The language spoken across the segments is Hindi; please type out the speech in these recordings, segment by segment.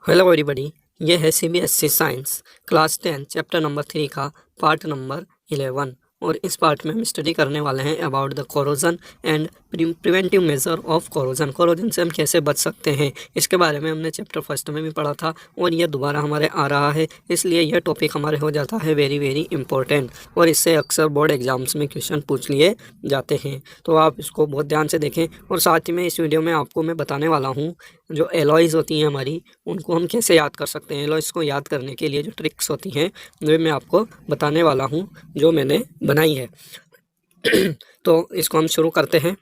हेलो एवरीबॉडी, ये है CBSE science class 10 chapter number 3 का पार्ट नंबर 11। और इस पार्ट में हम स्टडी करने वाले हैं about the corrosion and preventive measure of corrosion. Corrosion से हम कैसे बच सकते हैं, इसके बारे में हमने चैप्टर फर्स्ट में भी पढ़ा था और ये दोबारा हमारे आ रहा है, इसलिए यह टॉपिक हमारे हो जाता है वेरी वेरी इंपॉर्टेंट और इससे अक्सर बोर्ड एग्जाम्स में क्वेश्चन पूछ लिए जाते हैं। तो आप इसको बहुत ध्यान से देखें और साथ ही में इस वीडियो में आपको मैं बताने वाला हूँ जो एलॉयज़ होती हैं हमारी, उनको हम कैसे याद कर सकते हैं। एलॉयज़ को याद करने के लिए जो ट्रिक्स होती हैं वे मैं आपको बताने वाला हूं जो मैंने बनाई है। तो इसको हम शुरू करते हैं।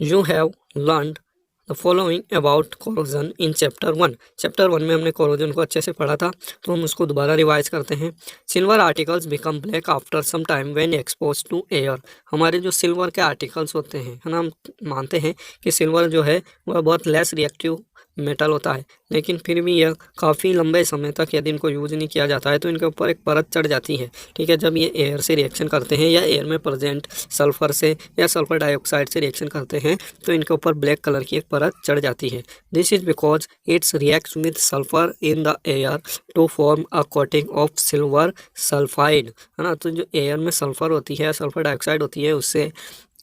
You have learned the following about corrosion in chapter 1। Chapter 1 में हमने कोरोजन को अच्छे से पढ़ा था, तो हम उसको दोबारा रिवाइज करते हैं। Silver articles become black after some time when expose to air. हमारे जो सिल्वर के आर्टिकल्स होते हैं, है ना, हम मानते हैं कि सिल्वर जो है वह बहुत लेस रिएक्टिव मेटल होता है, लेकिन फिर भी यह काफ़ी लंबे समय तक यदि इनको यूज नहीं किया जाता है तो इनके ऊपर एक परत चढ़ जाती है। ठीक है, जब ये एयर से रिएक्शन करते हैं या एयर में प्रेजेंट सल्फर से या सल्फर डाइऑक्साइड से रिएक्शन करते हैं तो इनके ऊपर ब्लैक कलर की एक परत चढ़ जाती है। This is because its reacts with sulphur in the air to form a coating of silver sulphide, है ना। तो जो एयर में सल्फर होती है, सल्फर डाइऑक्साइड होती है, उससे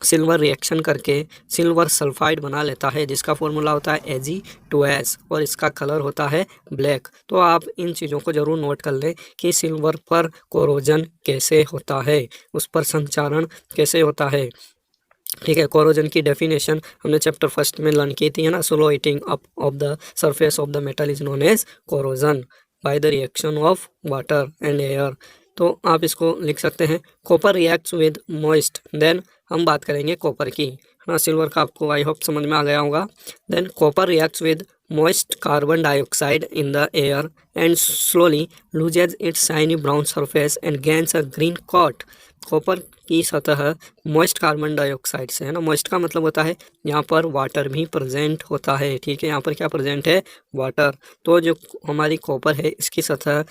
सिल्वर रिएक्शन करके सिल्वर सल्फाइड बना लेता है, जिसका फॉर्मूला होता है Ag2S और इसका कलर होता है ब्लैक। तो आप इन चीज़ों को ज़रूर नोट कर लें कि सिल्वर पर कोरोजन कैसे होता है, उस पर संचारण कैसे होता है। ठीक है, कोरोजन की डेफिनेशन हमने चैप्टर फर्स्ट में लर्न की थी, है ना। Slow heating up of the surface of the metal is known as corrosion by the reaction of water and air. तो आप इसको लिख सकते हैं, copper reacts with moist. Then हम बात करेंगे कॉपर की, है ना। सिल्वर का आपको आई होप समझ में आ गया होगा। Than copper reacts with moist carbon dioxide in the air and slowly loses its shiny brown surface and gains a green coat। Copper की सतह मॉइस्ट कार्बन डाइऑक्साइड से, है ना। मॉइस्ट का मतलब होता है यहाँ पर वाटर भी प्रेजेंट होता है। ठीक है, यहाँ पर क्या प्रेजेंट है, वाटर। तो जो हमारी कॉपर है इसकी सतह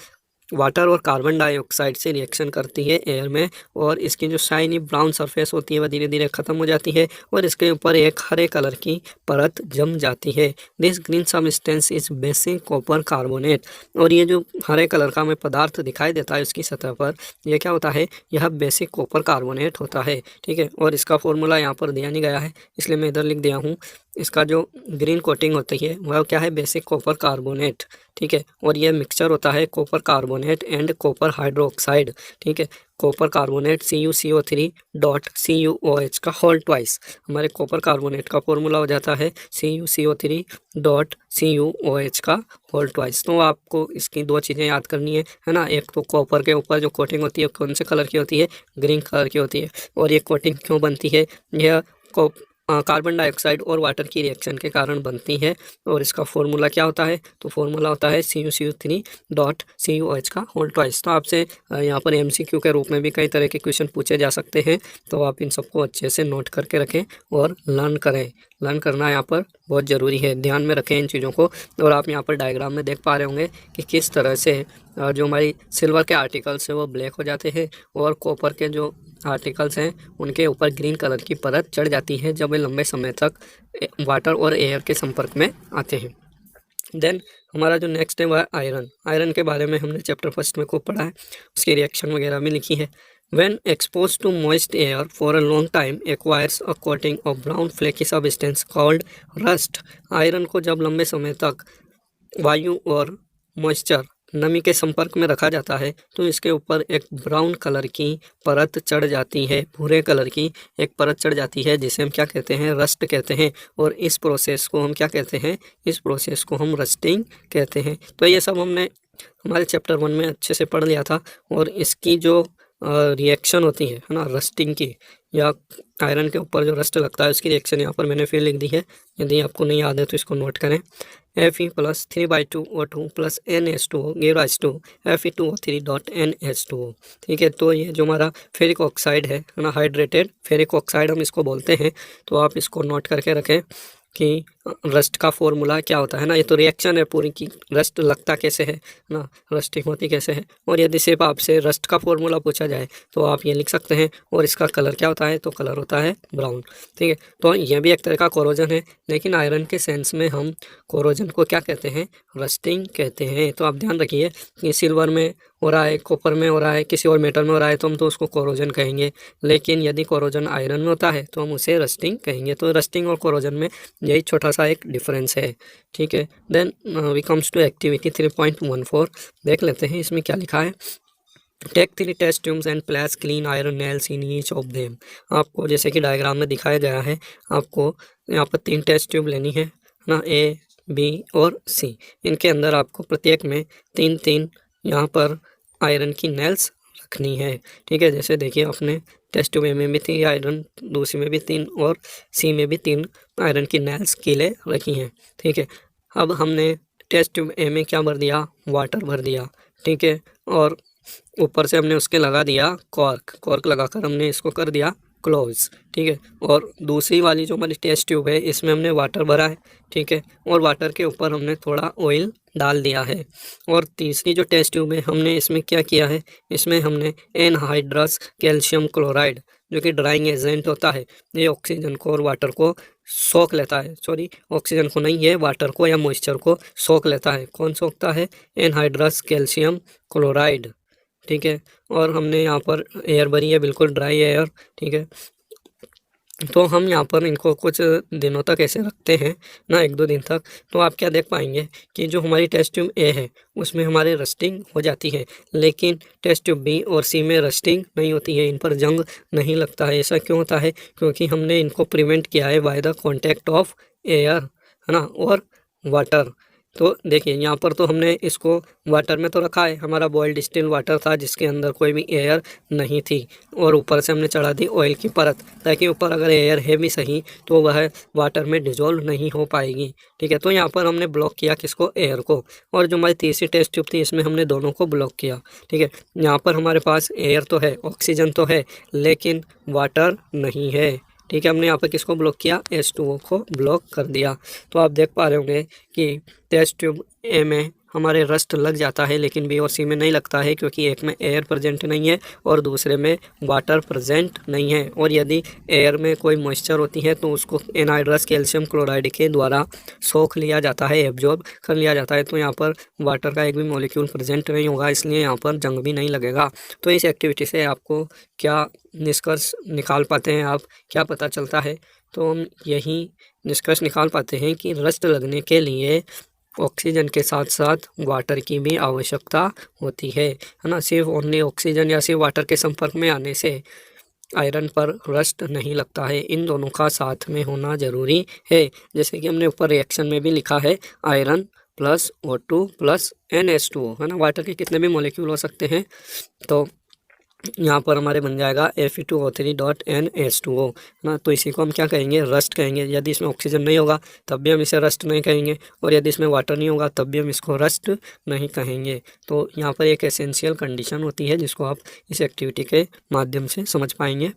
वाटर और कार्बन डाइऑक्साइड से रिएक्शन करती है एयर में, और इसकी जो शाइनी ब्राउन सरफेस होती है वह धीरे धीरे ख़त्म हो जाती है और इसके ऊपर एक हरे कलर की परत जम जाती है। This green substance is basic copper carbonate. और ये जो हरे कलर का हमें पदार्थ दिखाई देता है उसकी सतह पर, यह क्या होता है, यह बेसिक कॉपर कार्बोनेट होता है। ठीक है, और इसका फॉर्मूला यहाँ पर दिया नहीं गया है, इसलिए मैं इधर लिख दिया हूँ। इसका जो ग्रीन कोटिंग होती है वह क्या है, बेसिक कॉपर कार्बोनेट। ठीक है, और यह मिक्सचर होता है copper carbonate and copper hydroxide. ठीक है, copper carbonate CuCO3 dot CuOH का होल ट्वाइस। हमारे कॉपर कार्बोनेट का फॉर्मूला हो जाता है CuCO3 डॉट CuOH का होल ट्वाइस। तो आपको इसकी दो चीज़ें याद करनी है ना। एक तो कॉपर के ऊपर जो कोटिंग होती है कौन से कलर की होती है, ग्रीन कलर की होती है। और ये कोटिंग क्यों बनती है, यह कार्बन डाइऑक्साइड और वाटर की रिएक्शन के कारण बनती है। और इसका फॉर्मूला क्या होता है, तो फॉर्मूला होता है CuCO3 डॉट CuOH का होल ट्वाइस। तो आपसे यहाँ पर MCQ के रूप में भी कई तरह के क्वेश्चन पूछे जा सकते हैं, तो आप इन सबको अच्छे से नोट करके रखें और लर्न करें। लर्न करना यहाँ पर बहुत ज़रूरी है, ध्यान में रखें इन चीज़ों को। और आप यहाँ पर डायग्राम में देख पा रहे होंगे कि किस तरह से जो हमारी सिल्वर के आर्टिकल्स हैं वो ब्लैक हो जाते हैं और कॉपर के जो आर्टिकल्स हैं उनके ऊपर ग्रीन कलर की परत चढ़ जाती है जब वे लंबे समय तक वाटर और एयर के संपर्क में आते हैं। देन हमारा जो नेक्स्ट है वह आयरन। आयरन के बारे में हमने चैप्टर फर्स्ट में खूब पढ़ा है, उसकी रिएक्शन वगैरह भी लिखी है। When exposed to moist air for a long time acquires a coating of brown flaky substance called rust। Iron को जब लंबे समय तक वायु और मॉइस्चर नमी के संपर्क में रखा जाता है तो इसके ऊपर एक ब्राउन कलर की परत चढ़ जाती है, भूरे कलर की एक परत चढ़ जाती है, जिसे हम क्या कहते हैं, रस्ट कहते हैं। और इस प्रोसेस को हम क्या कहते हैं, इस प्रोसेस को हम रस्टिंग कहते हैं। तो ये सब हमने हमारे चैप्टर 1 में अच्छे से पढ़ लिया था। और इसकी जो रिएक्शन होती है ना रस्टिंग की, या आयरन के ऊपर जो रस्ट लगता है उसकी रिएक्शन यहाँ पर मैंने फिर लिख दी है, यदि आपको नहीं याद है तो इसको नोट करें। Fe plus 3/2O2 plus NH2O give rise to Fe2O3 dot NH2O। ठीक है, तो ये जो हमारा फेरिक ऑक्साइड है ना, हाइड्रेटेड फेरिक ऑक्साइड हम इसको बोलते हैं, तो आप इसको नोट करके रखें। कि रस्ट का फॉर्मूला क्या होता है ना। ये तो रिएक्शन है पूरी की रस्ट लगता कैसे है ना, रस्टिंग होती कैसे है। और यदि सिर्फ आपसे रस्ट का फॉर्मूला पूछा जाए तो आप ये लिख सकते हैं। और इसका कलर क्या होता है, तो कलर होता है ब्राउन। ठीक है, तो यह भी एक तरह का कोरोजन है, लेकिन आयरन के सेंस में हम कोरोजन को क्या कहते हैं, रस्टिंग कहते हैं। तो आप ध्यान रखिए कि सिल्वर में हो रहा है, कॉपर में हो रहा है, किसी और मेटल में हो रहा है तो हम तो उसको कोरोजन कहेंगे, लेकिन यदि कोरोजन आयरन में होता है तो हम उसे रस्टिंग कहेंगे। तो रस्टिंग और कोरोजन में यही छोटा सा एक डिफरेंस है। ठीक है, then we comes to activity 3.14। देख लेते हैं इसमें क्या लिखा है। Take 3 test tubes and place clean iron nails in each of them. आपको जैसे कि डायग्राम में दिखाया गया है, आपको यहाँ पर 3 टेस्ट ट्यूब लेनी है ना, ए, बी और सी। इनके अंदर आपको प्रत्येक में 3-3 यहाँ पर आयरन की नेल्स रखनी है। ठीक है, जैसे देखिए अपने टेस्ट ट्यूब ए में भी 3 आयरन, दूसरी में भी 3 और सी में भी 3 आयरन की नेल्स कीले रखी हैं। ठीक है, अब हमने टेस्ट ट्यूब ए में क्या भर दिया, वाटर भर दिया। ठीक है, और ऊपर से हमने उसके लगा दिया कॉर्क लगाकर हमने इसको कर दिया क्लोज। ठीक है, और दूसरी वाली जो हमारी टेस्ट ट्यूब है इसमें हमने वाटर भरा है। ठीक है, और वाटर के ऊपर हमने थोड़ा ऑयल डाल दिया है। और तीसरी जो टेस्ट ट्यूब है हमने इसमें क्या किया है, इसमें हमने एनहाइड्रस कैल्शियम क्लोराइड जो कि ड्राइंग एजेंट होता है, ये ऑक्सीजन को और वाटर को सोख लेता है। सॉरी, ऑक्सीजन को नहीं, ये वाटर को या मॉइस्चर को सोख लेता है। कौन सोखता है, एनहाइड्रस कैल्शियम क्लोराइड। ठीक है, और हमने यहाँ पर एयर भरी है, बिल्कुल ड्राई एयर। ठीक है, तो हम यहाँ पर इनको कुछ दिनों तक ऐसे रखते हैं ना, 1-2 दिन तक, तो आप क्या देख पाएंगे कि जो हमारी टेस्ट ट्यूब ए है उसमें हमारे रस्टिंग हो जाती है, लेकिन टेस्ट ट्यूब बी और सी में रस्टिंग नहीं होती है, इन पर जंग नहीं लगता है। ऐसा क्यों होता है, क्योंकि हमने इनको प्रिवेंट किया है by the contact of air, है ना, और वाटर। तो देखिए यहाँ पर तो हमने इसको वाटर में तो रखा है, हमारा बॉइल्ड स्टिल वाटर था जिसके अंदर कोई भी एयर नहीं थी, और ऊपर से हमने चढ़ा दी ऑयल की परत, ताकि ऊपर अगर एयर है भी सही तो वह वाटर में डिजोल्व नहीं हो पाएगी। ठीक है, तो यहाँ पर हमने ब्लॉक किया किसको, एयर को। और जो हमारी तीसरी टेस्ट ट्यूब थी इसमें हमने दोनों को ब्लॉक किया। ठीक है, यहाँ पर हमारे पास एयर तो है, ऑक्सीजन तो है, लेकिन वाटर नहीं है। ठीक है, हमने यहाँ पर किसको ब्लॉक किया, H2O को ब्लॉक कर दिया। तो आप देख पा रहे होंगे कि टेस्ट ट्यूब ए में हमारे रस्ट लग जाता है, लेकिन बी और सी में नहीं लगता है, क्योंकि एक में एयर प्रेजेंट नहीं है और दूसरे में वाटर प्रेजेंट नहीं है। और यदि एयर में कोई मॉइस्चर होती है तो उसको एनहाइड्रस कैल्शियम क्लोराइड के द्वारा सोख लिया जाता है, एब्जॉर्ब कर लिया जाता है। तो यहाँ पर वाटर का एक भी मॉलिक्यूल प्रेजेंट नहीं होगा, इसलिए यहाँ पर जंग भी नहीं लगेगा। तो इस एक्टिविटी से आपको क्या निष्कर्ष निकाल पाते हैं, आप क्या पता चलता है, तो हम यही निष्कर्ष निकाल पाते हैं कि रस्ट लगने के लिए ऑक्सीजन के साथ साथ वाटर की भी आवश्यकता होती है ना। सिर्फ ओनली ऑक्सीजन या सिर्फ वाटर के संपर्क में आने से आयरन पर रस्ट नहीं लगता है, इन दोनों का साथ में होना ज़रूरी है। जैसे कि हमने ऊपर रिएक्शन में भी लिखा है, iron plus O2 plus NH2O, है ना। वाटर के कितने भी मॉलिक्यूल हो सकते हैं, तो यहाँ पर हमारे बन जाएगा Fe2O3.NH2O ना। तो इसी को हम क्या कहेंगे, रस्ट कहेंगे। यदि इसमें ऑक्सीजन नहीं होगा तब भी हम इसे रस्ट नहीं कहेंगे, और यदि इसमें वाटर नहीं होगा तब भी हम इसको रस्ट नहीं कहेंगे। तो यहाँ पर एक एसेंशियल कंडीशन होती है जिसको आप इस एक्टिविटी के माध्यम से समझ पाएंगे।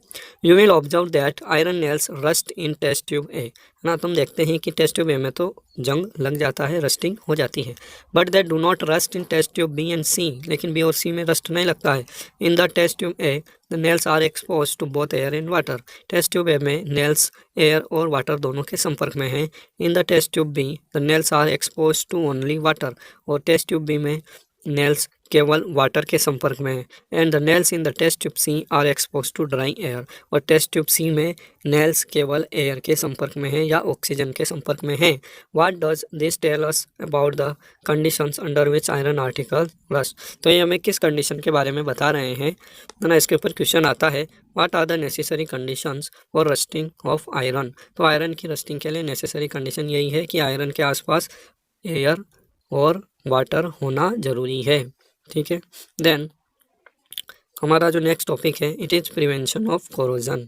You will observe that iron nails rust in test tube A ना। तुम देखते हैं कि टेस्ट ट्यूब ए में तो जंग लग जाता है, रस्टिंग हो जाती है, but that do not rust in test tube B and C. लेकिन बी और सी में रस्ट नहीं लगता है। In the test tube A the nails are expose to both air and water. Test tube A में नेल्स एयर और वाटर दोनों के संपर्क में हैं। In the test tube B the nails are expose to only water. और टेस्ट ट्यूब बी में नेल्स केवल वाटर के संपर्क में है। And the nails in the test tube C are expose to dry air. और टेस्ट ट्यूब सी में नेल्स केवल एयर के संपर्क में है या ऑक्सीजन के संपर्क में है। What does this tell us about the conditions under which iron article rust. तो ये हमें किस कंडीशन के बारे में बता रहे हैं ना, इसके ऊपर क्वेश्चन आता है, what are the necessary conditions for rusting of iron. तो आयरन की रस्टिंग के लिए नेसेसरी कंडीशन यही है कि आयरन के आसपास एयर और वाटर होना ज़रूरी है। ठीक है, देन हमारा जो नेक्स्ट टॉपिक है, it is prevention of corrosion.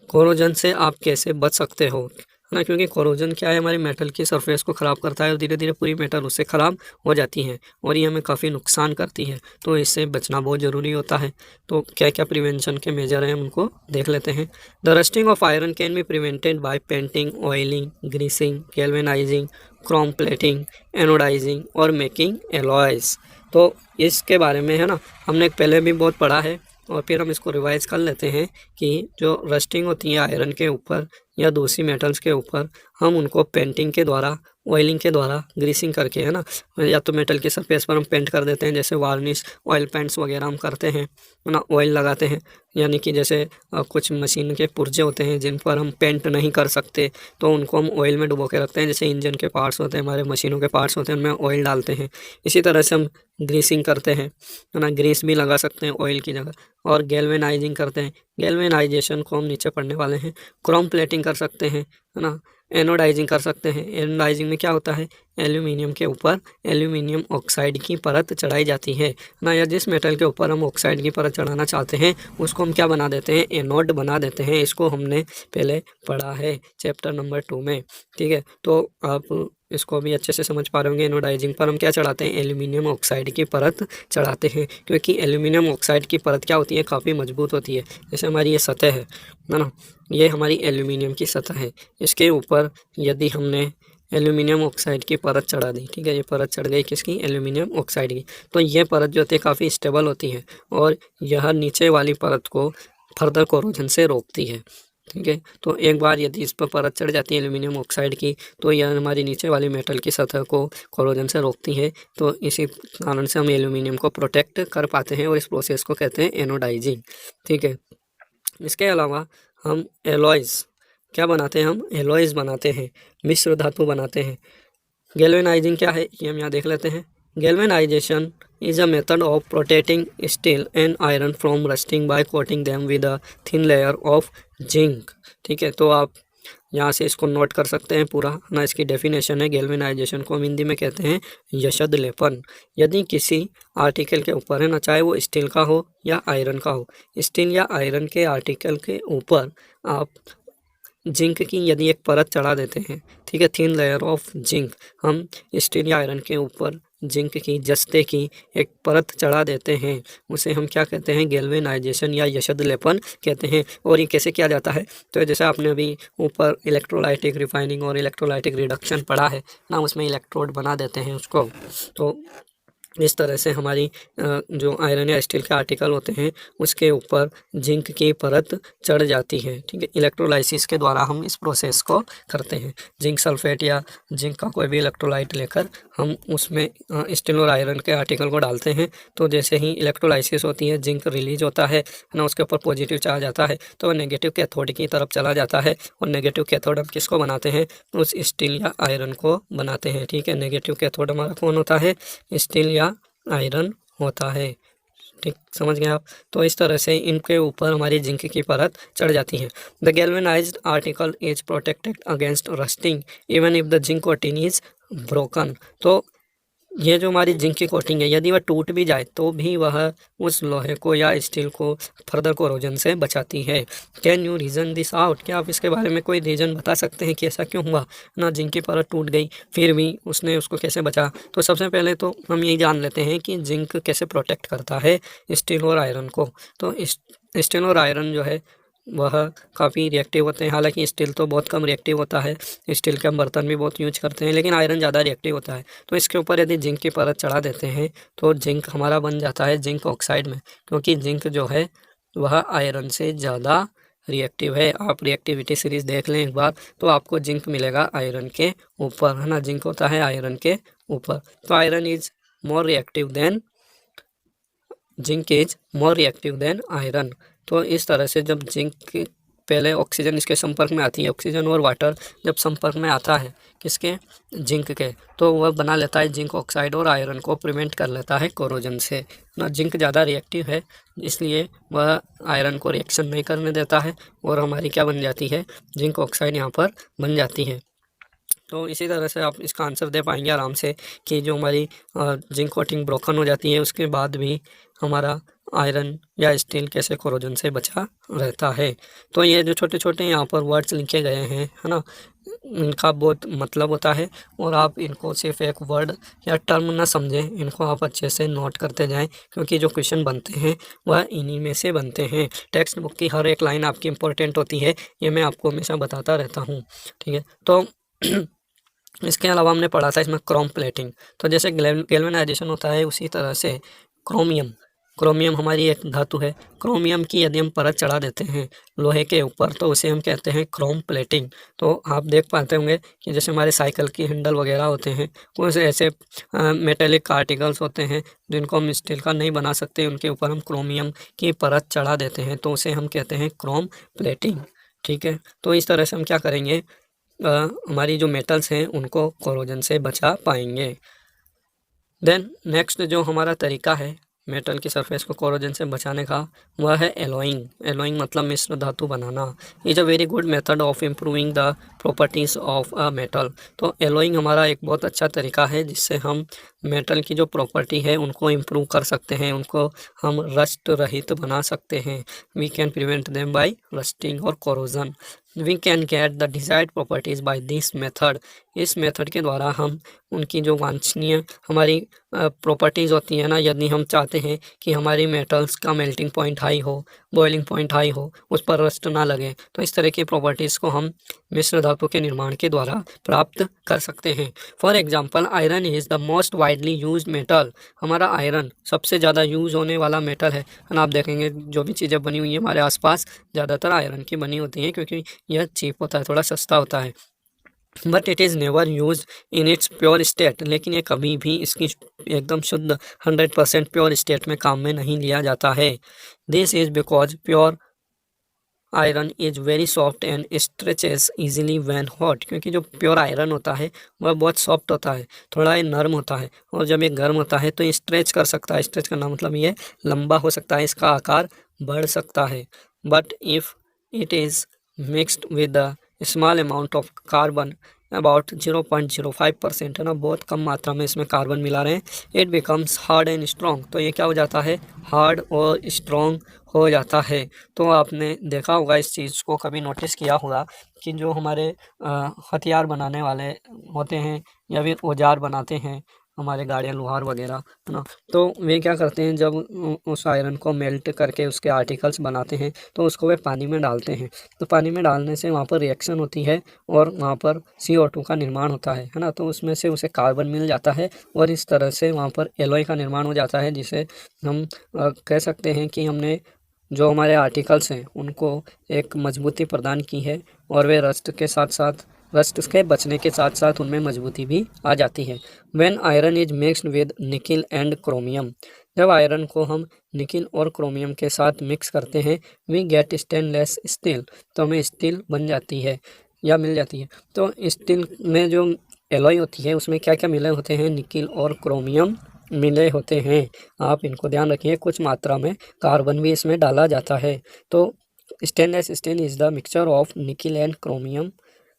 Corrosion से आप कैसे बच सकते हो ना, क्योंकि कोरोजन क्या है, हमारे मेटल की सरफेस को ख़राब करता है और धीरे धीरे पूरी मेटल उससे ख़राब हो जाती है और ये हमें काफ़ी नुकसान करती है, तो इससे बचना बहुत ज़रूरी होता है। तो क्या क्या प्रिवेंशन के मेजर हैं हम उनको देख लेते हैं। The rusting of iron can be prevented by painting, oiling, greasing, galvanising, chrome plating, anodising और मेकिंग एलॉयज। तो इसके बारे में है ना, हमने पहले भी बहुत पढ़ा है और फिर हम इसको रिवाइज कर लेते हैं कि जो रस्टिंग होती है आयरन के ऊपर या दूसरी मेटल्स के ऊपर, हम उनको पेंटिंग के द्वारा, ऑयलिंग के द्वारा, ग्रीसिंग करके, है ना, या तो मेटल की सरफेस पर हम पेंट कर देते हैं, जैसे वार्निश, ऑयल पेंट्स वगैरह हम करते हैं, है ना, ऑयल लगाते हैं, यानी कि जैसे कुछ मशीन के पुर्जे होते हैं जिन पर हम पेंट नहीं कर सकते तो उनको हम ऑयल में डुबो के रखते हैं, जैसे इंजन के पार्ट्स होते हैं, हमारे मशीनों के पार्ट्स होते हैं, उनमें ऑयल डालते हैं। इसी तरह से हम ग्रीसिंग करते हैं, है ना, ग्रीस भी लगा सकते हैं ऑयल की जगह। और गैल्वेनाइजिंग करते हैं, गैल्वेनाइजेशन को हम नीचे पढ़ने वाले हैं। क्रोम प्लेटिंग कर सकते हैं, है ना, एनोडाइजिंग कर सकते हैं। एनोडाइजिंग में क्या होता है, एल्यूमिनियम के ऊपर एल्यूमिनियम ऑक्साइड की परत चढ़ाई जाती है ना, या जिस मेटल के ऊपर हम ऑक्साइड की परत चढ़ाना चाहते हैं उसको हम क्या बना देते हैं, एनोड बना देते हैं। इसको हमने पहले पढ़ा है चैप्टर नंबर 2 में, ठीक है। तो आप इसको भी अच्छे से समझ पा रहे होंगे। एनोडाइजिंग पर हम क्या चढ़ाते हैं, एल्यूमिनियम ऑक्साइड की परत चढ़ाते हैं, क्योंकि एल्यूमिनियम ऑक्साइड की परत क्या होती है, काफ़ी मजबूत होती है। जैसे हमारी ये सतह है ना, ये हमारी एल्यूमिनियम की सतह है। इसके ऊपर यदि हमने एल्यूमिनियम ऑक्साइड की परत चढ़ा दी, ठीक है, ये परत चढ़ गई किसकी, एल्यूमिनियम ऑक्साइड की, तो ये परत जो होती है काफ़ी स्टेबल होती है और यह नीचे वाली परत को फर्दर कोरोजन से रोकती है, ठीक है। तो एक बार यदि इस पर परत चढ़ जाती है एल्यूमिनियम ऑक्साइड की, तो यह हमारी नीचे वाली मेटल की सतह को कोरोजन से रोकती है। तो इसी कारण से हम एल्यूमिनियम को प्रोटेक्ट कर पाते हैं और इस प्रोसेस को कहते हैं एनोडाइजिंग, ठीक है। इसके अलावा हम एलॉयज़ क्या बनाते हैं, हम एलॉयज़ बनाते हैं, मिश्र धातु बनाते हैं। गैल्वेनाइजिंग क्या है ये हम यहाँ देख लेते हैं। Galvanisation is a method of protecting steel and iron from rusting by coating them with a thin layer of zinc, ठीक है। तो आप यहाँ से इसको नोट कर सकते हैं पूरा ना। इसकी डेफिनेशन है, गैल्वेनाइजेशन को हम हिंदी में कहते हैं यशद लेपन। यदि किसी आर्टिकल के ऊपर, है ना, चाहे वो स्टील का हो या आयरन का हो, स्टील या आयरन के आर्टिकल के ऊपर आप जिंक की यदि एक परत चढ़ा देते हैं, ठीक है, थिन लेयर ऑफ जिंक, हम स्टील या आयरन के ऊपर जिंक की, जस्ते की एक परत चढ़ा देते हैं, उसे हम क्या कहते हैं, गैल्वेनाइजेशन या यशद लेपन कहते हैं। और ये कैसे किया जाता है, तो जैसे आपने अभी ऊपर इलेक्ट्रोलाइटिक रिफाइनिंग और इलेक्ट्रोलाइटिक रिडक्शन पढ़ा है ना, उसमें इलेक्ट्रोड बना देते हैं उसको। तो इस तरह से हमारी जो आयरन या स्टील के आर्टिकल होते हैं उसके ऊपर जिंक की परत चढ़ जाती है, ठीक है। इलेक्ट्रोलाइसिस के द्वारा हम इस प्रोसेस को करते हैं। जिंक सल्फेट या जिंक का कोई भी इलेक्ट्रोलाइट लेकर हम उसमें स्टील और आयरन के आर्टिकल को डालते हैं, तो जैसे ही इलेक्ट्रोलाइसिस होती है जिंक रिलीज होता है ना, उसके ऊपर पॉजिटिव चार्ज आता है तो नेगेटिव कैथोड की तरफ चला जाता है। और नेगेटिव कैथोड हम किसको बनाते हैं, उस स्टील या आयरन को बनाते हैं, ठीक है। नेगेटिव कैथोड हमारा कौन होता है, स्टील या आयरन होता है, ठीक, समझ गए आप। तो इस तरह से इनके ऊपर हमारी जिंक की परत चढ़ जाती है। The galvanised article is protected against rusting even if the zinc coating is broken. तो ये जो हमारी जिंक की कोटिंग है, यदि वह टूट भी जाए तो भी वह उस लोहे को या स्टील को फर्दर कोरोजन से बचाती है। Can you reason this out, क्या आप इसके बारे में कोई रीज़न बता सकते हैं कि ऐसा क्यों हुआ ना, जिंक की परत टूट गई फिर भी उसने उसको कैसे बचा। तो सबसे पहले तो हम यही जान लेते हैं कि जिंक कैसे प्रोटेक्ट करता है स्टील और आयरन को। तो स्टील और आयरन जो है वह काफ़ी रिएक्टिव होते हैं, हालांकि स्टील तो बहुत कम रिएक्टिव होता है, स्टील के हम बर्तन भी बहुत यूज करते हैं, लेकिन आयरन ज़्यादा रिएक्टिव होता है। तो इसके ऊपर यदि जिंक की परत चढ़ा देते हैं तो जिंक हमारा बन जाता है जिंक ऑक्साइड में, क्योंकि जिंक जो है वह आयरन से ज़्यादा रिएक्टिव है। आप रिएक्टिविटी सीरीज देख लें एक बार तो आपको जिंक मिलेगा आयरन के ऊपर, है ना, जिंक होता है आयरन के ऊपर। तो iron is more reactive than zinc is more reactive than iron. तो इस तरह से जब जिंक पहले ऑक्सीजन इसके संपर्क में आती है, ऑक्सीजन और वाटर जब संपर्क में आता है किसके, जिंक के, तो वह बना लेता है जिंक ऑक्साइड और आयरन को प्रिवेंट कर लेता है कोरोजन से ना। जिंक ज़्यादा रिएक्टिव है इसलिए वह आयरन को रिएक्शन नहीं करने देता है और हमारी क्या बन जाती है, जिंक ऑक्साइड यहाँ पर बन जाती है। तो इसी तरह से आप इसका आंसर दे पाएंगे आराम से कि जो हमारी जिंक कोटिंग ब्रोकन हो जाती है उसके बाद भी हमारा आयरन या स्टील कैसे कोरोजन से बचा रहता है। तो ये जो छोटे छोटे यहाँ पर वर्ड्स लिखे गए हैं, है ना, इनका बहुत मतलब होता है और आप इनको सिर्फ एक वर्ड या टर्म ना समझें, इनको आप अच्छे से नोट करते जाएं क्योंकि जो क्वेश्चन बनते हैं वह इन्हीं में से बनते हैं। टेक्स्ट बुक की हर एक लाइन आपकी इम्पोर्टेंट होती है, ये मैं आपको हमेशा बताता रहता हूँ, ठीक है। तो इसके अलावा हमने पढ़ा था इसमें क्रोम प्लेटिंग। तो जैसे गैल्वेनाइजेशन होता है उसी तरह से क्रोमियम हमारी एक धातु है। क्रोमियम की यदि हम परत चढ़ा देते हैं लोहे के ऊपर तो उसे हम कहते हैं क्रोम प्लेटिंग। तो आप देख पाते होंगे कि जैसे हमारे साइकिल की हैंडल वगैरह होते हैं, कुछ ऐसे मेटेलिक आर्टिकल्स होते हैं जिनको हम स्टील का नहीं बना सकते, उनके ऊपर हम क्रोमियम की परत चढ़ा देते हैं तो उसे हम कहते हैं क्रोम प्लेटिंग, ठीक है। तो इस तरह से हम क्या करेंगे, हमारी जो मेटल्स हैं उनको कोरोजन से बचा पाएंगे। देन नेक्स्ट जो हमारा तरीका है मेटल की सरफेस को कोरोजन से बचाने का वह है एलोइंग मतलब मिश्र धातु बनाना। Is a very good method of improving the properties of a metal. तो एलोइंग हमारा एक बहुत अच्छा तरीका है जिससे हम मेटल की जो प्रॉपर्टी है उनको इम्प्रूव कर सकते हैं, उनको हम रस्ट रहित बना सकते हैं। We can prevent them by rusting और corrosion. We can get the desired properties by this method. इस मेथड के द्वारा हम उनकी जो वांछनीय हमारी प्रॉपर्टीज़ होती है ना, यदि हम चाहते हैं कि हमारी मेटल्स का मेल्टिंग पॉइंट हाई हो, बॉइलिंग पॉइंट हाई हो, उस पर रस्ट ना लगे, तो इस तरह की प्रॉपर्टीज़ को हम मिश्र धातु के निर्माण के द्वारा प्राप्त कर सकते हैं। For example iron is the most widely used metal. हमारा आयरन सबसे ज़्यादा यूज होने वाला मेटल है। आप देखेंगे जो भी चीज़ें बनी हुई हैं हमारे आसपास ज़्यादातर आयरन की बनी होती हैं क्योंकि यह चीप होता है, थोड़ा सस्ता होता है। But it is never use in its pure state. लेकिन ये कभी भी इसकी एकदम शुद्ध 100% प्योर स्टेट में काम में नहीं लिया जाता है। This is because pure iron is very soft and stretches easily when hot. क्योंकि जो प्योर आयरन होता है वह बहुत सॉफ्ट होता है, थोड़ा ये नर्म होता है और जब ये गर्म होता है तो ये स्ट्रेच कर सकता है। स्ट्रेच करना मतलब ये लंबा हो सकता है, इसका आकार बढ़ सकता है। But if it is mixed with the small amount of carbon about 0.05% है ना, बहुत कम मात्रा में इसमें कार्बन मिला रहे हैं, it becomes hard and strong. तो ये क्या हो जाता है, हार्ड और स्ट्रॉन्ग हो जाता है। तो आपने देखा होगा इस चीज़ को, कभी नोटिस किया होगा कि जो हमारे हथियार बनाने वाले होते हैं या फिर औजार बनाते हैं हमारे गाड़ियाँ लोहार वगैरह, है ना, तो वे क्या करते हैं जब उस आयरन को मेल्ट करके उसके आर्टिकल्स बनाते हैं तो उसको वे पानी में डालते हैं। तो पानी में डालने से वहाँ पर रिएक्शन होती है और वहाँ पर CO2 का निर्माण होता है ना, तो उसमें से उसे कार्बन मिल जाता है और इस तरह से वहाँ पर एलॉय का निर्माण हो जाता है, जिसे हम कह सकते हैं कि हमने जो हमारे आर्टिकल्स हैं उनको एक मजबूती प्रदान की है और वे रस्ट के बचने के साथ साथ उनमें मजबूती भी आ जाती है। When iron is mixed with nickel and chromium. जब आयरन को हम निकिल और क्रोमियम के साथ मिक्स करते हैं वी गेट स्टेनलेस स्टील। तो हमें स्टील बन जाती है या मिल जाती है। तो स्टील में जो एलॉय होती है उसमें क्या क्या मिले होते हैं, निकिल और क्रोमियम मिले होते हैं। आप इनको ध्यान रखिए, कुछ मात्रा में कार्बन भी इसमें डाला जाता है। तो stainless steel is the mixture of nickel and chromium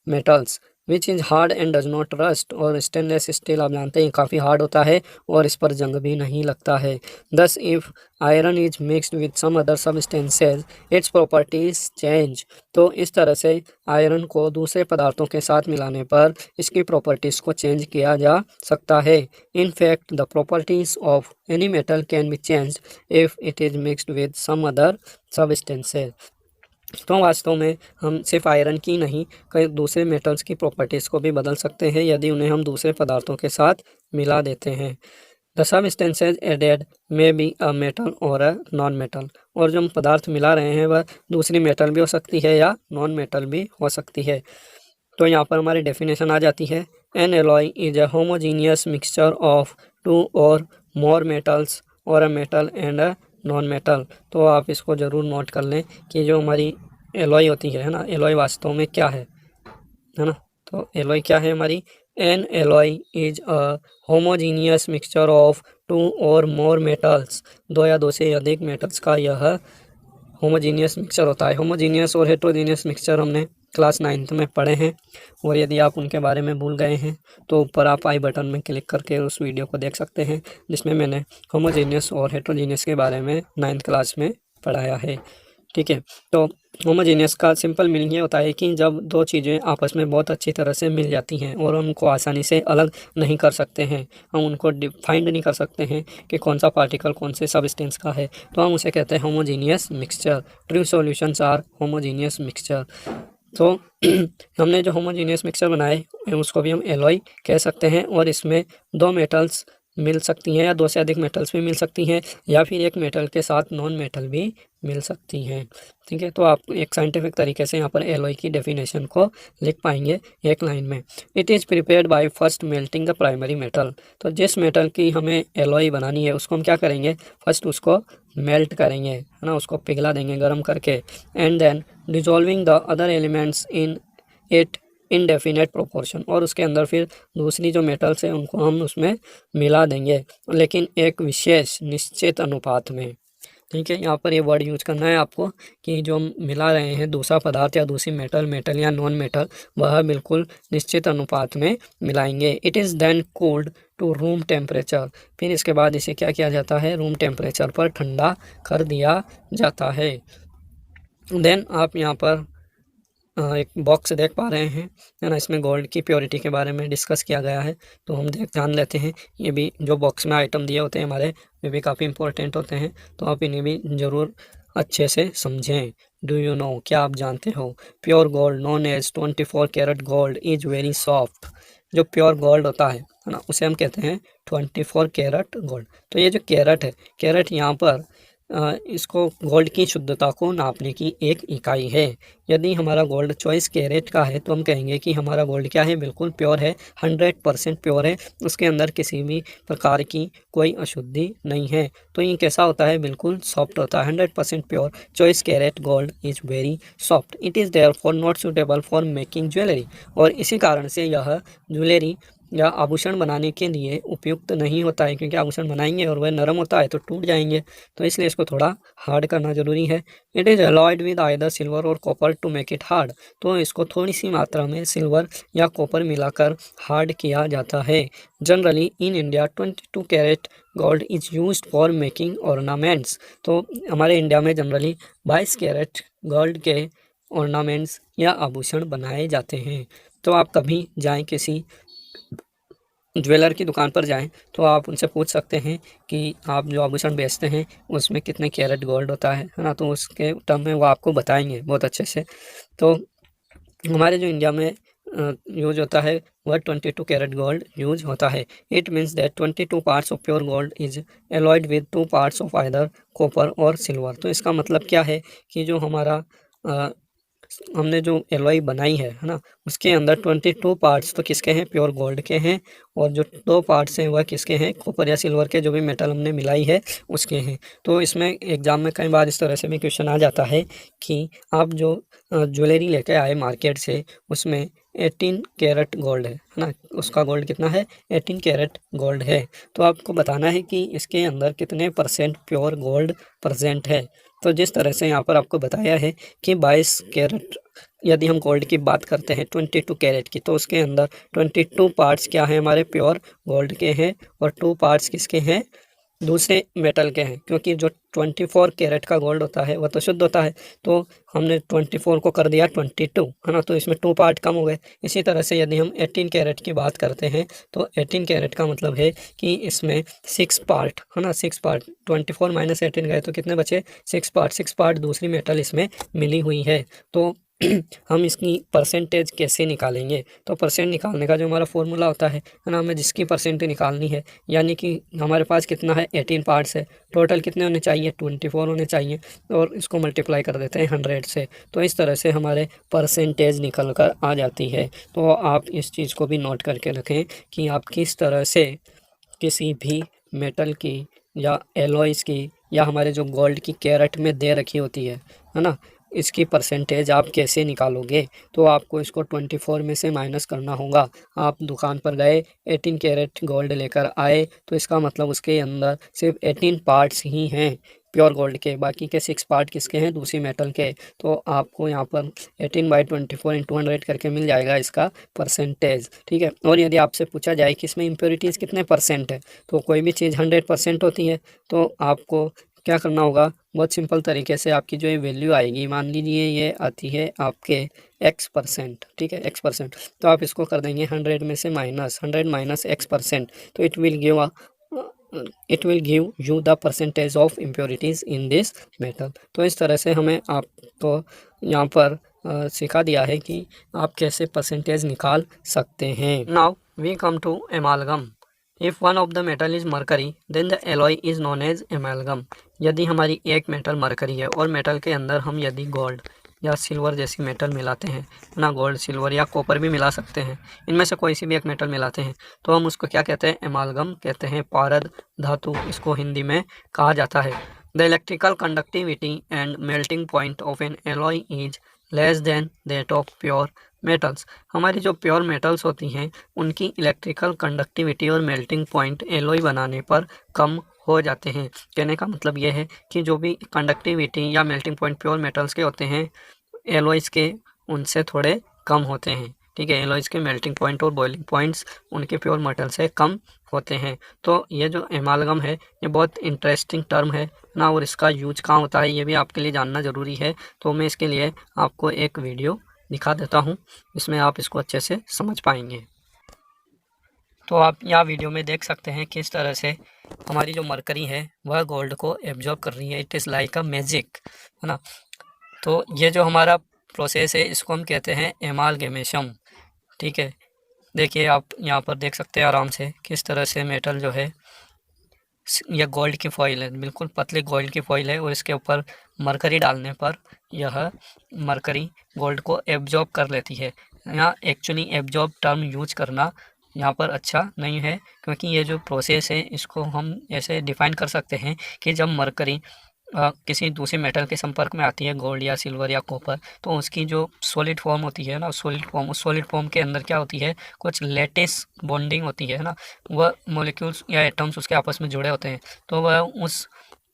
metals which is hard and does not rust. और स्टेनलेस स्टील आप जानते हैं काफ़ी हार्ड होता है और इस पर जंग भी नहीं लगता है। Thus if iron is mixed with some other substances its properties change. तो इस तरह से आयरन को दूसरे पदार्थों के साथ मिलाने पर इसकी प्रॉपर्टीज़ को चेंज किया जा सकता है। In fact the properties of any metal can be changed if it is mixed with some other substances. तो वास्तव में हम सिर्फ आयरन की नहीं कई दूसरे मेटल्स की प्रॉपर्टीज़ को भी बदल सकते हैं यदि उन्हें हम दूसरे पदार्थों के साथ मिला देते हैं। The substances added may be a metal और अ नॉन मेटल। और जो हम पदार्थ मिला रहे हैं वह दूसरी मेटल भी हो सकती है या नॉन मेटल भी हो सकती है। तो यहाँ पर हमारी डेफिनेशन आ जाती है, an alloy is a homogeneous mixture of two और मोर मेटल्स और a metal and a non metal. तो आप इसको ज़रूर नोट कर लें कि जो हमारी एलॉय होती है ना, एलॉय वास्तव में क्या है ना। तो एलॉय क्या है हमारी, an alloy is a homogeneous mixture of two और मोर मेटल्स। दो या दो से अधिक मेटल्स का यह होमोजीनियस मिक्सचर होता है। होमोजीनियस और हेट्रोजीनियस मिक्सचर हमने क्लास 9th में पढ़े हैं, और यदि आप उनके बारे में भूल गए हैं तो ऊपर आप आई बटन में क्लिक करके उस वीडियो को देख सकते हैं, जिसमें मैंने होमोजेनियस और हेट्रोजीनियस के बारे में 9th क्लास में पढ़ाया है। ठीक है, तो होमोजेनियस का सिंपल मीनिंग ये होता है कि जब दो चीज़ें आपस में बहुत अच्छी तरह से मिल जाती हैं और उनको आसानी से अलग नहीं कर सकते हैं, हम उनको डिफाइंड नहीं कर सकते हैं कि कौन सा पार्टिकल कौन से सबस्टेंस का है, तो हम उसे कहते हैं homogeneous mixture. True solutions are homogeneous mixture. तो हमने जो होमोजेनियस मिक्सचर बनाए उसको भी हम एलॉय कह सकते हैं, और इसमें दो मेटल्स मिल सकती हैं या दो से अधिक मेटल्स भी मिल सकती हैं, या फिर एक मेटल के साथ नॉन मेटल भी मिल सकती हैं। ठीक है, तो आप एक साइंटिफिक तरीके से यहाँ पर एलॉय की डेफिनेशन को लिख पाएंगे एक लाइन में। It is prepared by first melting the primary metal. तो जिस मेटल की हमें एलॉय बनानी है उसको हम क्या करेंगे, फर्स्ट उसको मेल्ट करेंगे, है ना, उसको पिघला देंगे गर्म करके, and then dissolving the other elements in it in definite proportion, और उसके अंदर फिर दूसरी जो मेटल्स हैं उनको हम उसमें मिला देंगे, लेकिन एक विशेष निश्चित अनुपात में। ठीक है, यहाँ पर ये वर्ड यूज करना है आपको कि जो हम मिला रहे हैं दूसरा पदार्थ या दूसरी मेटल या नॉन मेटल, वह बिल्कुल निश्चित अनुपात में मिलाएंगे। It is then cooled to room temperature. फिर इसके बाद इसे क्या किया जाता है, रूम टेम्परेचर पर ठंडा कर दिया जाता है। देन आप यहाँ पर एक बॉक्स देख पा रहे हैं, है ना, इसमें गोल्ड की प्योरिटी के बारे में डिस्कस किया गया है। तो हम जान लेते हैं, ये भी जो बॉक्स में आइटम दिए होते हैं हमारे, वे भी काफ़ी इंपॉर्टेंट होते हैं, तो आप इन्हें भी ज़रूर अच्छे से समझें। डू यू नो, क्या आप जानते हो, pure gold known as 24 carat gold is very soft. जो प्योर गोल्ड होता है ना, उसे हम कहते हैं 24 कैरेट गोल्ड। तो ये जो कैरेट है, कैरेट यहाँ पर इसको गोल्ड की शुद्धता को नापने की एक इकाई है। यदि हमारा गोल्ड 24 कैरेट का है तो हम कहेंगे कि हमारा गोल्ड क्या है, बिल्कुल प्योर है, 100% प्योर है, उसके अंदर किसी भी प्रकार की कोई अशुद्धि नहीं है। तो ये कैसा होता है, बिल्कुल सॉफ्ट होता है, 100% pure. 24 carat gold is very soft. It is therefore not suitable for making jewellery. और इसी कारण से यह ज्वेलरी या आभूषण बनाने के लिए उपयुक्त नहीं होता है, क्योंकि आभूषण बनाएंगे और वह नरम होता है तो टूट जाएंगे, तो इसलिए इसको थोड़ा हार्ड करना ज़रूरी है। It is alloyed with either silver और copper to make it hard. तो इसको थोड़ी सी मात्रा में सिल्वर या कॉपर मिलाकर हार्ड किया जाता है। Generally in India 22 carat gold is used for making ornaments. तो हमारे इंडिया में जनरली 22 कैरेट गोल्ड के ऑर्नामेंट्स या आभूषण बनाए जाते हैं। तो आप कभी जाएँ किसी ज्वेलर की दुकान पर जाएं तो आप उनसे पूछ सकते हैं कि आप जो आभूषण बेचते हैं उसमें कितने कैरेट गोल्ड होता है ना, तो उसके टर्म में वो आपको बताएंगे बहुत अच्छे से। तो हमारे जो इंडिया में यूज होता है वह 22 कैरेट गोल्ड यूज होता है। It means that 22 parts of pure gold is alloyed with 2 parts of either copper और सिल्वर। तो इसका मतलब क्या है कि जो हमारा हमने जो एलॉय बनाई है ना, उसके अंदर 22 पार्ट्स तो किसके हैं, प्योर गोल्ड के हैं, और जो 2 पार्ट्स हैं वह किसके हैं, कॉपर या सिल्वर के, जो भी मेटल हमने मिलाई है उसके हैं। तो इसमें एग्जाम में कई बार इस तरह से भी क्वेश्चन आ जाता है कि आप जो ज्वेलरी लेके आए मार्केट से उसमें 18 कैरेट गोल्ड है ना, उसका गोल्ड कितना है, 18 कैरेट गोल्ड है। तो आपको बताना है कि इसके अंदर कितने % प्योर गोल्ड प्रेजेंट है। तो जिस तरह से यहाँ पर आपको बताया है कि 22 कैरेट, यदि हम गोल्ड की बात करते हैं 22 कैरेट की, तो उसके अंदर 22 पार्ट्स क्या हैं, हमारे प्योर गोल्ड के हैं, और 2 पार्ट्स किसके हैं, दूसरे मेटल के हैं। क्योंकि जो 24 कैरेट का गोल्ड होता है वह तो शुद्ध होता है, तो हमने 24 को कर दिया 22, है ना, तो इसमें 2 पार्ट कम हो गए। इसी तरह से यदि हम 18 कैरेट की बात करते हैं तो 18 कैरेट का मतलब है कि इसमें 6 पार्ट, है ना, 6 पार्ट, 24 माइनस 18 गए तो कितने बचे, 6 पार्ट। 6 पार्ट दूसरी मेटल इसमें मिली हुई है। तो हम इसकी परसेंटेज कैसे निकालेंगे, तो परसेंट निकालने का जो हमारा फॉर्मूला होता है ना, हमें जिसकी परसेंट निकालनी है, यानी कि हमारे पास कितना है, 18 पार्ट्स है, टोटल कितने होने चाहिए, 24 होने चाहिए, और इसको मल्टीप्लाई कर देते हैं 100 से। तो इस तरह से हमारे परसेंटेज निकल कर आ जाती है। तो आप इस चीज़ को भी नोट करके रखें कि आप किस तरह से किसी भी मेटल की या एलॉयज़ की या हमारे जो गोल्ड की कैरेट में दे रखी होती है ना, इसकी परसेंटेज आप कैसे निकालोगे। तो आपको इसको 24 में से माइनस करना होगा। आप दुकान पर गए, 18 कैरेट गोल्ड लेकर आए, तो इसका मतलब उसके अंदर सिर्फ 18 पार्ट्स ही हैं, प्योर गोल्ड के, बाकी के 6 पार्ट किसके हैं, दूसरी मेटल के। तो आपको यहाँ पर 18/24 × 100 करके मिल जाएगा इसका परसेंटेज, ठीक है। और यदि आपसे पूछा जाए कि इसमें इम्प्योरिटीज़ कितने परसेंट है, तो कोई भी चीज़ 100% होती है, तो आपको क्या करना होगा, बहुत सिंपल तरीके से आपकी जो ये वैल्यू आएगी, मान लीजिए ये आती है आपके x%, ठीक है, x%, तो आप इसको कर देंगे 100 में से माइनस, 100 माइनस x%, तो it will give you the percentage of impurities in this metal. तो इस तरह से हमें आपको यहाँ पर सिखा दिया है कि आप कैसे परसेंटेज निकाल सकते हैं। Now we come to amalgam. If one of the metal is mercury then the alloy is known as amalgam. यदि हमारी एक मेटल मरकरी है और मेटल के अंदर हम यदि गोल्ड या सिल्वर जैसी मेटल मिलाते हैं ना, गोल्ड सिल्वर या कॉपर भी मिला सकते हैं, इनमें से कोई सी भी एक मेटल मिलाते हैं, तो हम उसको क्या कहते हैं, एमालगम कहते हैं, पारद धातु इसको हिंदी में कहा जाता है। The electrical conductivity and melting point of N alloy is less than that of pure metals. हमारी जो प्योर मेटल्स होती हैं उनकी इलेक्ट्रिकल कंडक्टिविटी और मेल्टिंग पॉइंट एलॉय बनाने पर कम हो जाते हैं। कहने का मतलब ये है कि जो भी कंडक्टिविटी या मेल्टिंग पॉइंट प्योर मेटल्स के होते हैं, एलॉयज़ के उनसे थोड़े कम होते हैं, ठीक है। एलॉयज़ के मेल्टिंग पॉइंट और बॉइलिंग पॉइंट्स उनके प्योर मेटल से कम होते हैं। तो ये जो एमालगम है ये बहुत इंटरेस्टिंग टर्म है ना, और इसका यूज कहाँ होता है ये भी आपके लिए जानना ज़रूरी है। तो मैं इसके लिए आपको एक वीडियो दिखा देता हूँ, इसमें आप इसको अच्छे से समझ पाएंगे। तो आप यहाँ वीडियो में देख सकते हैं किस तरह से हमारी जो मरकरी है वह गोल्ड को एब्जॉर्ब कर रही है। It is like a magic, है ना। तो ये जो हमारा प्रोसेस है इसको हम कहते हैं एमालगेमेशन, ठीक है। देखिए आप यहाँ पर देख सकते हैं आराम से किस तरह से मेटल जो है, यह गोल्ड की फॉइल है, बिल्कुल पतली गोल्ड की फॉइल है, और इसके ऊपर मरकरी डालने पर यह मरकरी गोल्ड को एब्जॉर्ब कर लेती है। यहाँ एक्चुअली एब्जॉर्ब टर्म यूज करना यहाँ पर अच्छा नहीं है, क्योंकि ये जो प्रोसेस है इसको हम ऐसे डिफाइन कर सकते हैं कि जब मरकरी किसी दूसरे मेटल के संपर्क में आती है, गोल्ड या सिल्वर या कॉपर, तो उसकी जो सॉलिड फॉर्म होती है ना, सॉलिड फॉर्म, उस सॉलिड फॉर्म के अंदर क्या होती है, कुछ लेटिस बॉन्डिंग होती है ना, वह मॉलिक्यूल्स या एटम्स उसके आपस में जुड़े होते हैं, तो वह उस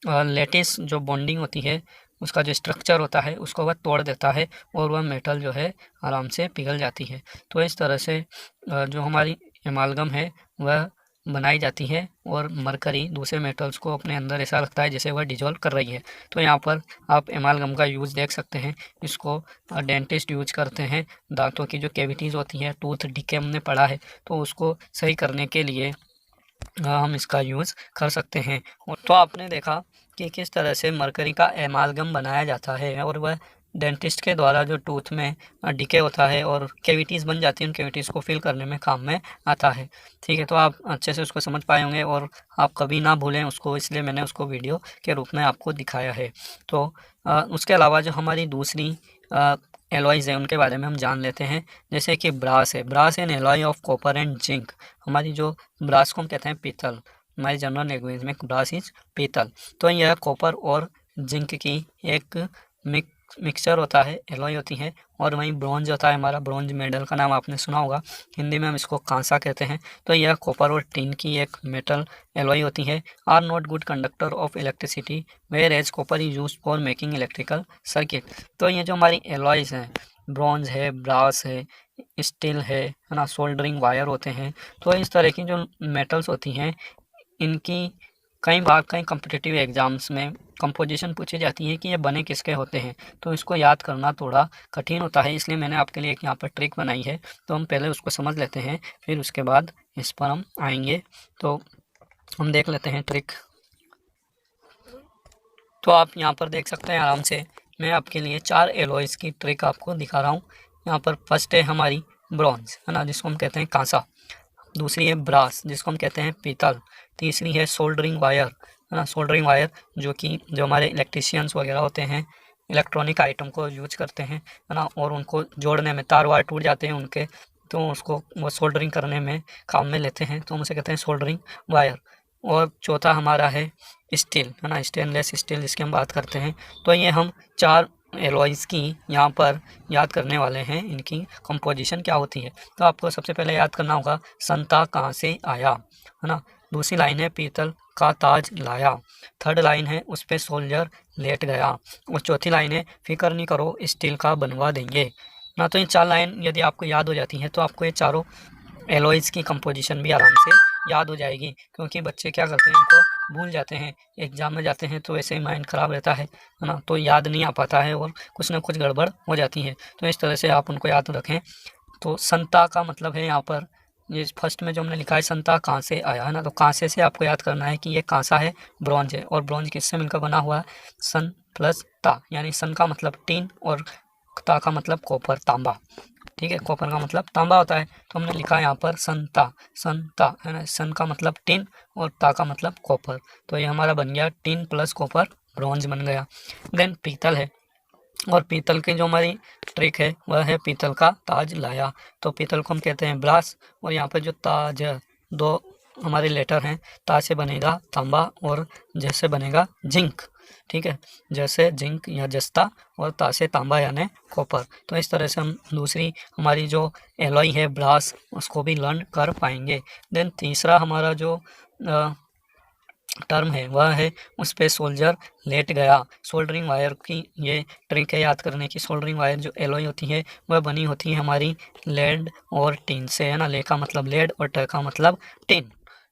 लेटिस जो बॉन्डिंग होती है, उसका जो स्ट्रक्चर होता है उसको वह तोड़ देता है और वह मेटल जो है आराम से पिघल जाती है। तो इस तरह से जो हमारी एमालगम है वह बनाई जाती है, और मरकरी दूसरे मेटल्स को अपने अंदर ऐसा लगता है जैसे वह डिजोल्व कर रही है। तो यहाँ पर आप एमालगम का यूज़ देख सकते हैं, इसको डेंटिस्ट यूज करते हैं। दांतों की जो कैविटीज़ होती हैं, टूथ डिके हमने पढ़ा है, तो उसको सही करने के लिए हम इसका यूज़ कर सकते हैं। तो आपने देखा कि किस तरह से मरकरी का एमालगम बनाया जाता है, और वह डेंटिस्ट के द्वारा जो टूथ में डिके होता है और कैविटीज़ बन जाती हैं, उन कैविटीज़ को फिल करने में काम में आता है, ठीक है। तो आप अच्छे से उसको समझ पाए होंगे और आप कभी ना भूलें उसको, इसलिए मैंने उसको वीडियो के रूप में आपको दिखाया है। तो उसके अलावा जो हमारी दूसरी एलॉयज़ है उनके बारे में हम जान लेते हैं। जैसे कि ब्रास है, brass an alloy of copper and zinc. हमारी जो ब्रास को हम कहते हैं पीतल, हमारी जनरल लैंग्वेज में ब्रास इज पीतल। तो यह कॉपर और जिंक की एक मिक्सचर होता है, एलॉय होती है। और वहीं ब्रॉन्ज होता है हमारा, ब्रॉन्ज मेडल का नाम आपने सुना होगा, हिंदी में हम इसको कांसा कहते हैं। तो यह कॉपर और टिन की एक मेटल एलॉय होती है। Are not good conductor of electricity whereas copper is use for making electrical circuit. तो ये जो हमारी एलॉयज़ हैं, ब्रॉन्ज है, ब्रास है, स्टील है ना, सोल्डरिंग वायर होते हैं। तो इस तरह की जो मेटल्स होती हैं इनकी कई बार कई कॉम्पिटिटिव एग्जाम्स में कंपोजिशन पूछी जाती है कि ये बने किसके होते हैं, तो इसको याद करना थोड़ा कठिन होता है, इसलिए मैंने आपके लिए एक यहाँ पर ट्रिक बनाई है। तो हम पहले उसको समझ लेते हैं, फिर उसके बाद इस पर हम आएंगे। तो हम देख लेते हैं ट्रिक। तो आप यहाँ पर देख सकते हैं आराम से, मैं आपके लिए 4 एलॉयज़ की ट्रिक आपको दिखा रहा हूँ। यहाँ पर फर्स्ट है हमारी ब्रॉन्ज, है ना, जिसको हम कहते हैं कांसा। दूसरी है ब्रास, जिसको हम कहते हैं पीतल। तीसरी है सोल्डरिंग वायर, है ना, सोल्डरिंग वायर जो हमारे इलेक्ट्रीशियंस वगैरह होते हैं, इलेक्ट्रॉनिक आइटम को यूज करते हैं, है ना, और उनको जोड़ने में तार वार टूट जाते हैं उनके, तो उसको वो सोल्डरिंग करने में काम में लेते हैं, तो हम उसे कहते हैं सोल्डरिंग वायर। और चौथा हमारा है स्टील, है ना, स्टेनलेस स्टील जिसकी हम बात करते हैं। तो ये हम 4 एलॉयज़ की यहाँ पर याद करने वाले हैं, इनकी कंपोजिशन क्या होती है। तो आपको सबसे पहले याद करना होगा संता कहाँ से आया, है ना। दूसरी लाइन है पीतल का ताज लाया। थर्ड लाइन है उस पे सोल्जर लेट गया। और चौथी लाइन है फिक्र नहीं करो स्टील का बनवा देंगे ना। तो ये 4 लाइन यदि आपको याद हो जाती हैं तो आपको ये चारों एलॉयज़ की कंपोजिशन भी आराम से याद हो जाएगी, क्योंकि बच्चे क्या करते हैं इनको भूल जाते हैं, एग्जाम में जाते हैं तो वैसे ही माइंड ख़राब रहता है ना, तो याद नहीं आ पाता है और कुछ ना कुछ गड़बड़ हो जाती है। तो इस तरह से आप उनको याद रखें। तो संता का मतलब है यहाँ पर ये फर्स्ट में जो हमने लिखा है संता कहाँ से आया है ना, तो कांसे से आपको याद करना है कि ये कांसा है, ब्रॉन्ज है, और ब्रॉन्ज किससे मिलकर बना हुआ है, सन प्लस ता, यानी सन का मतलब टीन और ता का मतलब कॉपर तांबा। ठीक है, कॉपर का मतलब तांबा होता है। तो हमने लिखा है यहाँ पर संता है ना, सन का मतलब टिन और ता का मतलब कॉपर। तो ये हमारा बन गया टिन प्लस कॉपर ब्रॉन्ज बन गया। देन पीतल है, और पीतल की जो हमारी ट्रिक है वह है पीतल का ताज लाया। तो पीतल को हम कहते हैं ब्रास, और यहाँ पर जो ताज दो हमारे लेटर हैं, ता से बनेगा तांबा और जैसे बनेगा जिंक। ठीक है, जैसे जिंक या जस्ता, और ता से तांबा यानी कॉपर। तो इस तरह से हम दूसरी हमारी जो एलॉय है ब्रास उसको भी लर्न कर पाएंगे। देन तीसरा हमारा जो टर्म है वह है उस पे सोल्जर लेट गया। सोल्डरिंग वायर की ये ट्रिक है याद करने की। सोल्डरिंग वायर जो एलॉय होती है वह बनी होती है हमारी लेड और टिन से, है ना। ले का मतलब लेड और ट का मतलब टिन।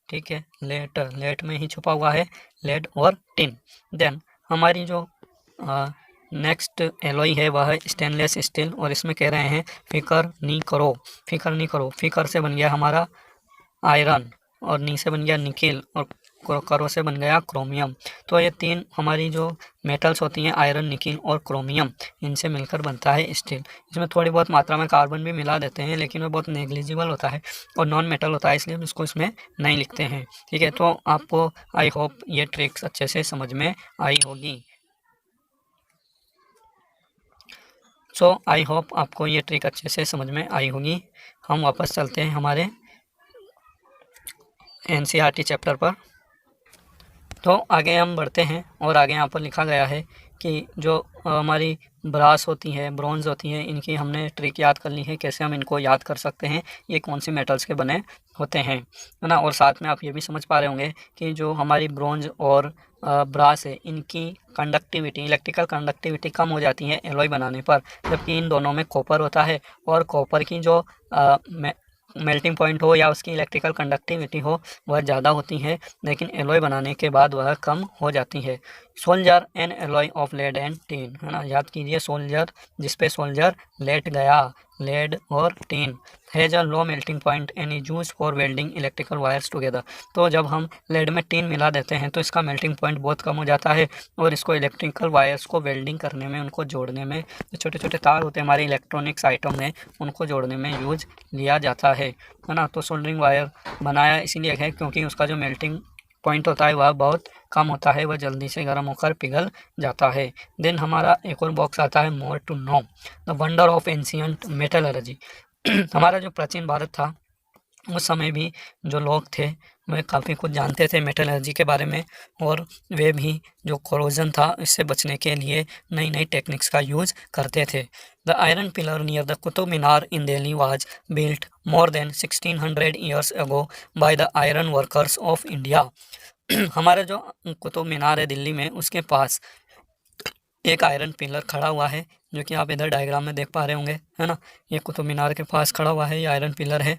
ठीक है, लेट में ही छुपा हुआ है लेड और टिन। देन हमारी जो नेक्स्ट एलॉय है वह है स्टेनलेस स्टील, और इसमें कह रहे हैं फिकर नहीं करो। फिकर से बन गया हमारा आयरन, और नी से बन गया निकेल, और करो से बन गया क्रोमियम। तो ये तीन हमारी जो मेटल्स होती हैं आयरन, निकेल और क्रोमियम, इनसे मिलकर बनता है स्टील। इसमें थोड़ी बहुत मात्रा में कार्बन भी मिला देते हैं, लेकिन वो बहुत नेग्लिजिबल होता है और नॉन मेटल होता है, इसलिए हम इसको इसमें नहीं लिखते हैं। ठीक है, तो आपको आई होप ये ट्रिक्स अच्छे से समझ में आई होगी। सो आई होप आपको ये ट्रिक अच्छे से समझ में आई होगी। हम वापस चलते हैं हमारे एनसीईआरटी चैप्टर पर। तो आगे हम बढ़ते हैं, और आगे यहाँ पर लिखा गया है कि जो हमारी ब्रास होती है, ब्रॉन्ज होती है, इनकी हमने ट्रिक याद कर ली है, कैसे हम इनको याद कर सकते हैं, ये कौन सी मेटल्स के बने होते हैं, है ना। और साथ में आप ये भी समझ पा रहे होंगे कि जो हमारी ब्रॉन्ज और ब्रास है इनकी कंडक्टिविटी, इलेक्ट्रिकल कंडक्टिविटी कम हो जाती है एलॉय बनाने पर, जबकि इन दोनों में कॉपर होता है, और कॉपर की जो मेल्टिंग पॉइंट हो या उसकी इलेक्ट्रिकल कंडक्टिविटी हो वह ज़्यादा होती है, लेकिन एलॉय बनाने के बाद वह कम हो जाती है। Solder an alloy of lead and tin, है ना, याद कीजिए सोल्जर, जिसपे सोल्जर लेट गया, लेड और tin, has a low melting point and is used for welding electrical wires together. तो जब हम लेड में टिन मिला देते हैं तो इसका मेल्टिंग पॉइंट बहुत कम हो जाता है, और इसको इलेक्ट्रिकल वायर्स को वेल्डिंग करने में, उनको जोड़ने में, जो छोटे छोटे तार होते हैं हमारे इलेक्ट्रॉनिक्स आइटम में, उनको जोड़ने में यूज लिया जाता है ना। तो सोल्डरिंग वायर बनाया इसीलिए है क्योंकि उसका जो मेल्टिंग पॉइंट होता है वह बहुत कम होता है, वह जल्दी से गर्म होकर पिघल जाता है। देन हमारा एक और बॉक्स आता है more to know the wonder of ancient metallurgy. हमारा जो प्राचीन भारत था उस समय भी जो लोग थे वे काफ़ी कुछ जानते थे मेटलर्जी के बारे में, और वे भी जो कोरोजन था इससे बचने के लिए नई नई टेक्निक्स का यूज़ करते थे। The iron pillar near the Qutub Minar in Delhi was built more than 1600 years ago by the iron workers of India. हमारा जो कुतुब मीनार है दिल्ली में, उसके पास एक आयरन पिलर खड़ा हुआ है, जो कि आप इधर डायग्राम में देख पा रहे होंगे, है ना। ये कुतुब मीनार के पास खड़ा हुआ है, ये आयरन पिलर है,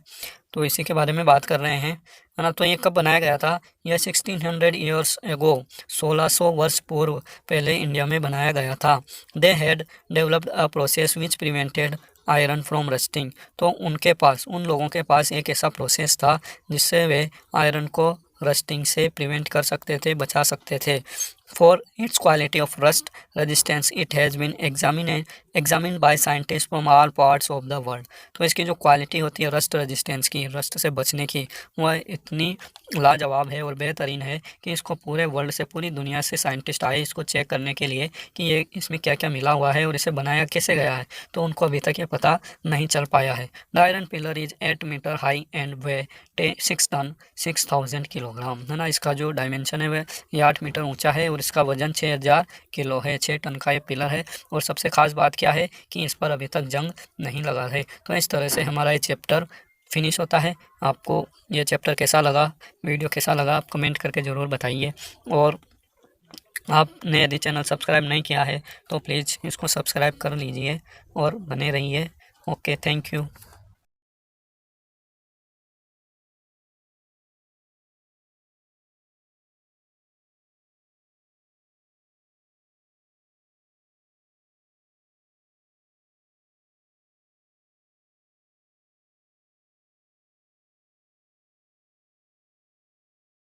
तो इसी के बारे में बात कर रहे हैं, है ना। तो ये कब बनाया गया था, यह 1600 ईयर्स एगो, 1600 वर्ष पूर्व पहले इंडिया में बनाया गया था। They had developed a process which prevented iron from rusting. तो उनके पास, उन लोगों के पास एक ऐसा प्रोसेस था जिससे वे आयरन को रस्टिंग से प्रिवेंट कर सकते थे, बचा सकते थे। For its quality of rust resistance it has been examined by scientist from all parts of the world. तो इसकी जो क्वालिटी होती है रस्ट रेजिस्टेंस की, रस्ट से बचने की, वह इतनी लाजवाब है और बेहतरीन है कि इसको पूरे वर्ल्ड से, पूरी दुनिया से साइंटिस्ट आए इसको चेक करने के लिए कि ये इसमें क्या क्या मिला हुआ है और इसे बनाया कैसे गया है, तो उनको अभी तक ये पता नहीं चल पाया है। The iron pillar is 8 metre high and weigh 6 ton 6000 kilogram, है ना। इसका जो डायमेंशन है वह ये 8 मीटर ऊंचा है और इसका वजन 6000 किलो है। 6 टन का ये पिलर है, और सबसे खास बात क्या है कि इस पर अभी तक जंग नहीं लगा है। तो इस तरह से हमारा ये चैप्टर फिनिश होता है। आपको ये चैप्टर कैसा लगा, वीडियो कैसा लगा, आप कमेंट करके ज़रूर बताइए। और आपने यदि चैनल सब्सक्राइब नहीं किया है तो प्लीज़ इसको सब्सक्राइब कर लीजिए और बने रहिए। Okay, thank you.